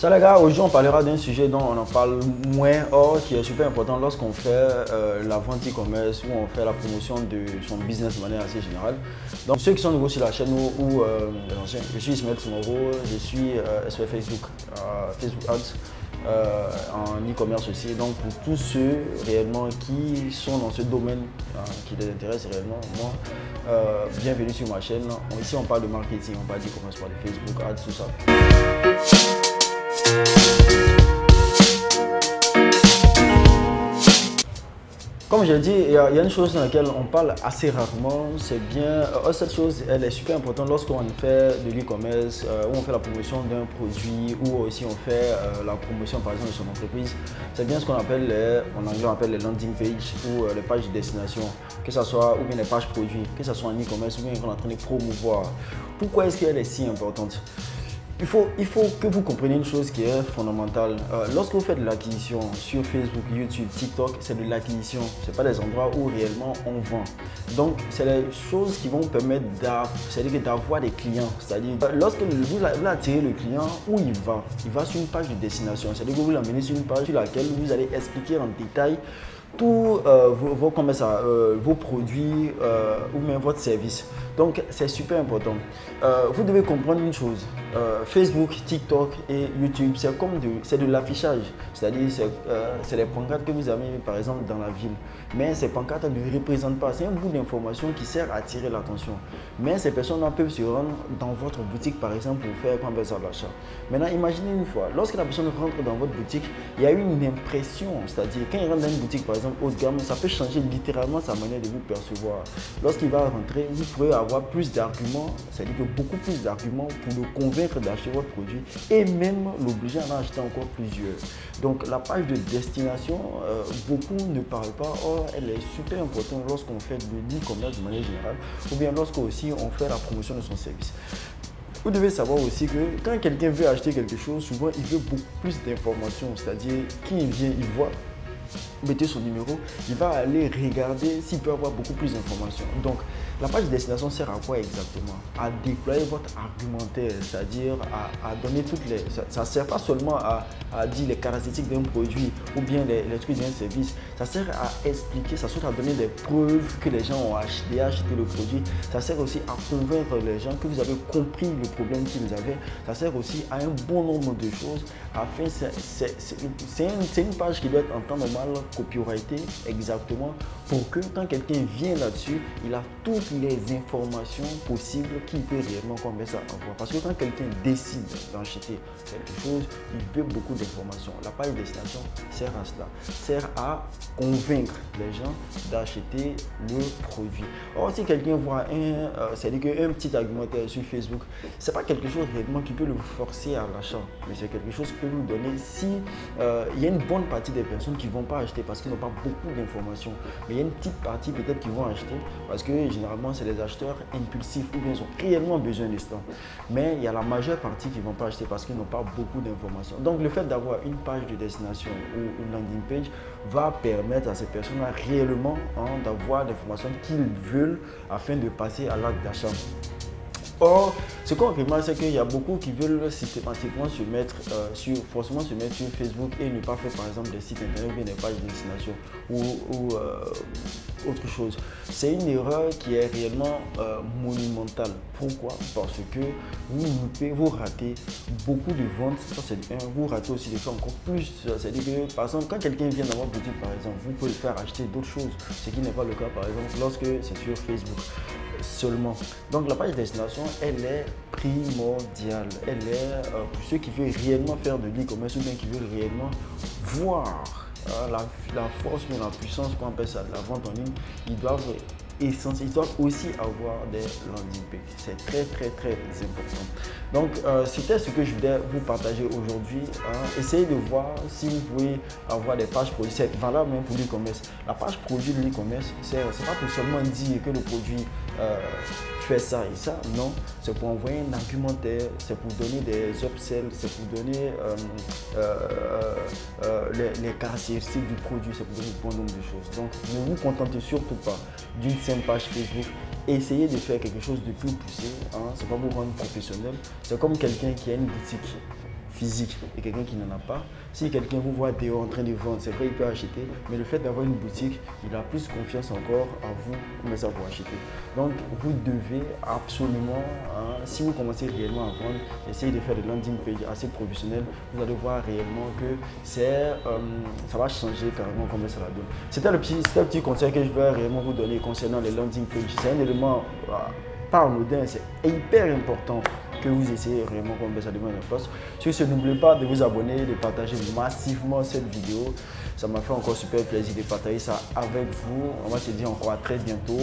Salut les gars, aujourd'hui on parlera d'un sujet dont on en parle moins, or qui est super important lorsqu'on fait la vente e-commerce ou on fait la promotion de son business de manière assez générale. Donc ceux qui sont nouveaux sur la chaîne ou les anciens, je suis Ismaël Tomorrow, je suis expert Facebook, Facebook Ads en e-commerce aussi. Donc pour tous ceux réellement qui sont dans ce domaine qui les intéresse réellement, moi, bienvenue sur ma chaîne. Ici on parle de marketing, on parle d'e-commerce, on parle de Facebook Ads, tout ça. Comme je l'ai dit, il y a une chose dans laquelle on parle assez rarement, c'est bien, cette chose elle est super importante lorsqu'on fait de l'e-commerce, où on fait la promotion d'un produit, ou aussi on fait la promotion par exemple de son entreprise. C'est bien ce qu'on appelle, en anglais on appelle les landing pages ou les pages de destination, que ce soit ou bien les pages produits, que ce soit en e-commerce ou bien qu'on est en train de promouvoir. Pourquoi est-ce qu'elle est si importante? Il faut que vous compreniez une chose qui est fondamentale. Lorsque vous faites de l'acquisition sur Facebook, YouTube, TikTok, c'est de l'acquisition. Ce n'est pas des endroits où réellement on vend. Donc, c'est les choses qui vont permettre d'avoir des clients. C'est-à-dire, lorsque vous attirez le client, où il va sur une page de destination. C'est-à-dire que vous l'amenez sur une page sur laquelle vous allez expliquer en détail tous vos produits ou même votre service. Donc c'est super important. Vous devez comprendre une chose, Facebook, TikTok et YouTube, c'est de l'affichage. C'est-à-dire c'est les pancartes que vous avez par exemple dans la ville. Mais ces pancartes ne représentent pas, c'est un bout d'information qui sert à attirer l'attention. Mais ces personnes peuvent se rendre dans votre boutique par exemple pour faire l'achat. Maintenant imaginez une fois, lorsque la personne rentre dans votre boutique, il y a une impression, c'est-à-dire quand il rentre dans une boutique par exemple haut de gamme, ça peut changer littéralement sa manière de vous percevoir. Lorsqu'il va rentrer, vous pourrez avoir plus d'arguments, c'est-à-dire que beaucoup plus d'arguments pour le convaincre d'acheter votre produit et même l'obliger à en acheter encore plusieurs. Donc la page de destination, beaucoup ne parlent pas, or elle est super importante lorsqu'on fait de l'e-commerce de manière générale ou bien lorsqu'on fait la promotion de son service. Vous devez savoir aussi que quand quelqu'un veut acheter quelque chose, souvent il veut beaucoup plus d'informations, c'est-à-dire qui il vient, il voit, mettez son numéro, il va aller regarder s'il peut avoir beaucoup plus d'informations. Donc, la page de destination sert à quoi exactement? À déployer votre argumentaire, c'est-à-dire à donner toutes les... Ça ne sert pas seulement à dire les caractéristiques d'un produit ou bien les trucs d'un service. Ça sert à expliquer, ça sert à donner des preuves que les gens ont acheté le produit. Ça sert aussi à convaincre les gens que vous avez compris le problème qu'ils avaient. Ça sert aussi à un bon nombre de choses. Afin, c'est une page qui doit être en temps normal copyrightée exactement pour que quand quelqu'un vient là-dessus, il a toutes les informations possibles qu'il peut réellement commencer à avoir. Parce que quand quelqu'un décide d'acheter quelque chose, il veut beaucoup d'informations. La page de destination sert à cela, sert à convaincre les gens d'acheter le produit. Or, si quelqu'un voit un petit argumentaire sur Facebook, ce n'est pas quelque chose réellement qui peut le forcer à l'achat, mais c'est quelque chose qui peut nous donner si il y a une bonne partie des personnes qui ne vont pas acheter parce qu'ils n'ont pas beaucoup d'informations. Mais il y a une petite partie peut-être qui vont acheter parce que généralement c'est les acheteurs impulsifs ou bien ils ont réellement besoin de cela. Mais il y a la majeure partie qui ne vont pas acheter parce qu'ils n'ont pas beaucoup d'informations. Donc le fait d'avoir une page de destination ou une landing page va permettre à ces personnes-là réellement d'avoir l'information qu'ils veulent afin de passer à l'acte d'achat. Or, ce qu'on remarque, c'est qu'il y a beaucoup qui veulent systématiquement forcément se mettre sur Facebook et ne pas faire par exemple des sites internet ou des pages de destination ou autre chose. C'est une erreur qui est réellement monumentale. Pourquoi? Parce que vous ratez beaucoup de ventes, ça c'est vous ratez aussi des choses encore plus. C'est-à-dire que par exemple, quand quelqu'un vient dans votre boutique par exemple, vous pouvez le faire acheter d'autres choses, ce qui n'est pas le cas par exemple lorsque c'est sur Facebook seulement. Donc la page de destination, elle est primordiale. Elle est pour ceux qui veulent réellement faire de l'e-commerce ou bien qui veulent réellement voir la force, mais la puissance qu'on appelle ça, de la vente en ligne. Ils doivent aussi avoir des landing pages. C'est très important. Donc c'était ce que je voulais vous partager aujourd'hui. Essayez de voir si vous pouvez avoir des pages produits. C'est valable même pour l'e-commerce. La page produit de l'e-commerce, c'est pas pour seulement dire que le produit fait ça et ça, non, c'est pour envoyer un argumentaire, c'est pour donner des upsells, c'est pour donner les caractéristiques du produit, c'est pour donner un bon nombre de choses. Donc ne vous contentez surtout pas d'une simple page Facebook, essayez de faire quelque chose de plus poussé, c'est pas pour rendre professionnel, c'est comme quelqu'un qui a une boutique. physique et quelqu'un qui n'en a pas, si quelqu'un vous voit dehors en train de vendre, c'est vrai, il peut acheter, mais le fait d'avoir une boutique, il a plus confiance encore à vous, mais ça pour acheter. Donc, vous devez absolument, si vous commencez réellement à vendre, essayer de faire des landing pages assez professionnels. Vous allez voir réellement que ça va changer carrément comment ça la donne. C'était le petit conseil que je vais réellement vous donner concernant les landing pages. C'est un élément pas anodin, c'est hyper important que vous essayez réellement comme ça devient un poste. Sur ce, n'oubliez pas de vous abonner, de partager massivement cette vidéo. Ça m'a fait encore super plaisir de partager ça avec vous. On va se dire encore à très bientôt.